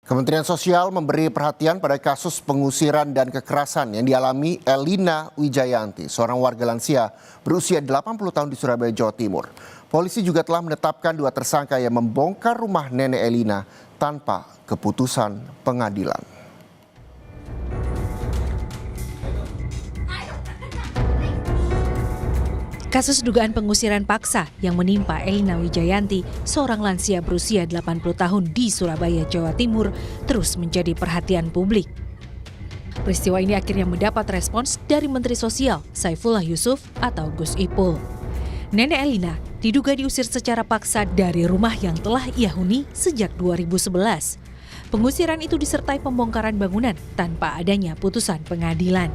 Kementerian Sosial memberi perhatian pada kasus pengusiran dan kekerasan yang dialami Elina Wijayanti, seorang warga lansia berusia 80 tahun di Surabaya, Jawa Timur. Polisi juga telah menetapkan 2 tersangka yang membongkar rumah nenek Elina tanpa keputusan pengadilan. Kasus dugaan pengusiran paksa yang menimpa Elina Wijayanti, seorang lansia berusia 80 tahun di Surabaya, Jawa Timur, terus menjadi perhatian publik. Peristiwa ini akhirnya mendapat respons dari Menteri Sosial Saifullah Yusuf atau Gus Ipul. Nenek Elina diduga diusir secara paksa dari rumah yang telah ia huni sejak 2011. Pengusiran itu disertai pembongkaran bangunan tanpa adanya putusan pengadilan.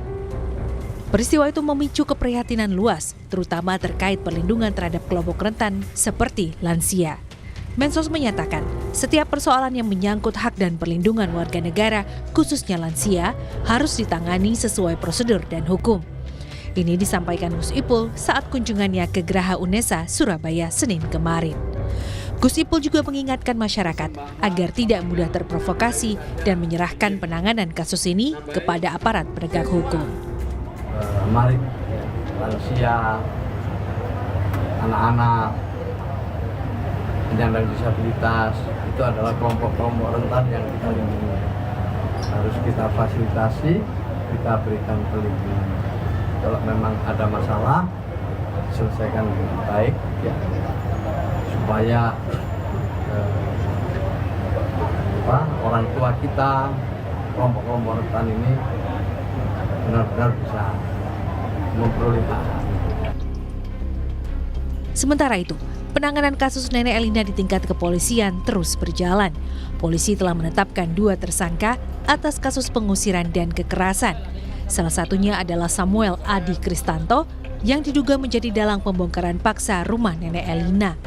Peristiwa itu memicu keprihatinan luas, terutama terkait perlindungan terhadap kelompok rentan seperti lansia. Mensos menyatakan, setiap persoalan yang menyangkut hak dan perlindungan warga negara, khususnya lansia, harus ditangani sesuai prosedur dan hukum. Ini disampaikan Gus Ipul saat kunjungannya ke Geraha UNESA, Surabaya, Senin kemarin. Gus Ipul juga mengingatkan masyarakat agar tidak mudah terprovokasi dan menyerahkan penanganan kasus ini kepada aparat penegak hukum. Mari lansia, anak-anak, penyandang disabilitas itu adalah kelompok-kelompok rentan yang kita lindungi. Harus kita fasilitasi, kita berikan perlindungan. Kalau memang ada masalah, selesaikan dengan baik, ya, supaya orang tua kita, kelompok-kelompok rentan ini benar-benar bisa memperoleh hak. Sementara itu, penanganan kasus nenek Elina di tingkat kepolisian terus berjalan. Polisi telah menetapkan 2 tersangka atas kasus pengusiran dan kekerasan. Salah satunya adalah Samuel Adi Kristanto yang diduga menjadi dalang pembongkaran paksa rumah nenek Elina.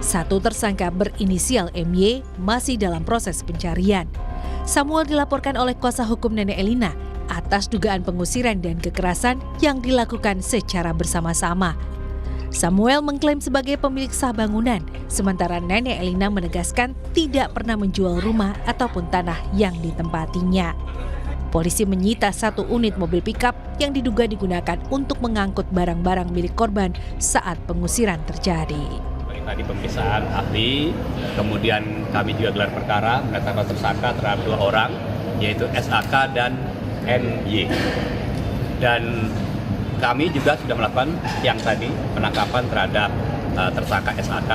1 tersangka berinisial MY masih dalam proses pencarian. Samuel dilaporkan oleh kuasa hukum nenek Elina atas dugaan pengusiran dan kekerasan yang dilakukan secara bersama-sama. Samuel mengklaim sebagai pemilik sah bangunan, sementara nenek Elina menegaskan tidak pernah menjual rumah ataupun tanah yang ditempatinya. Polisi menyita 1 unit mobil pickup yang diduga digunakan untuk mengangkut barang-barang milik korban saat pengusiran terjadi. Tadi pemeriksaan ahli, kemudian kami juga gelar perkara menetapkan tersangka terhadap 2 orang, yaitu SAK dan MY. Dan kami juga sudah melakukan yang tadi penangkapan terhadap tersangka SAK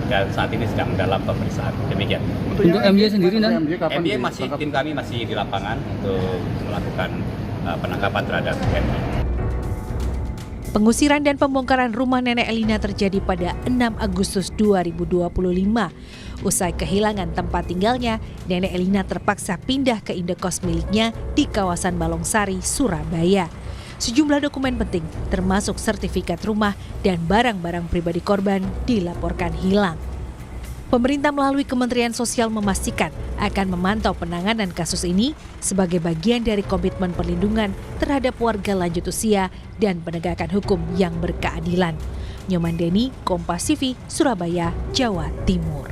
dan saat ini sedang dalam pemeriksaan. Demikian. Untuk MY sendiri, MY masih tim kami masih di lapangan untuk melakukan penangkapan terhadap MY. Pengusiran dan pembongkaran rumah nenek Elina terjadi pada 6 Agustus 2025. Usai kehilangan tempat tinggalnya, nenek Elina terpaksa pindah ke indekos miliknya di kawasan Balongsari, Surabaya. Sejumlah dokumen penting, termasuk sertifikat rumah dan barang-barang pribadi korban, dilaporkan hilang. Pemerintah melalui Kementerian Sosial memastikan akan memantau penanganan kasus ini sebagai bagian dari komitmen perlindungan terhadap warga lanjut usia dan penegakan hukum yang berkeadilan. Nyoman Deni, Kompas TV, Surabaya, Jawa Timur.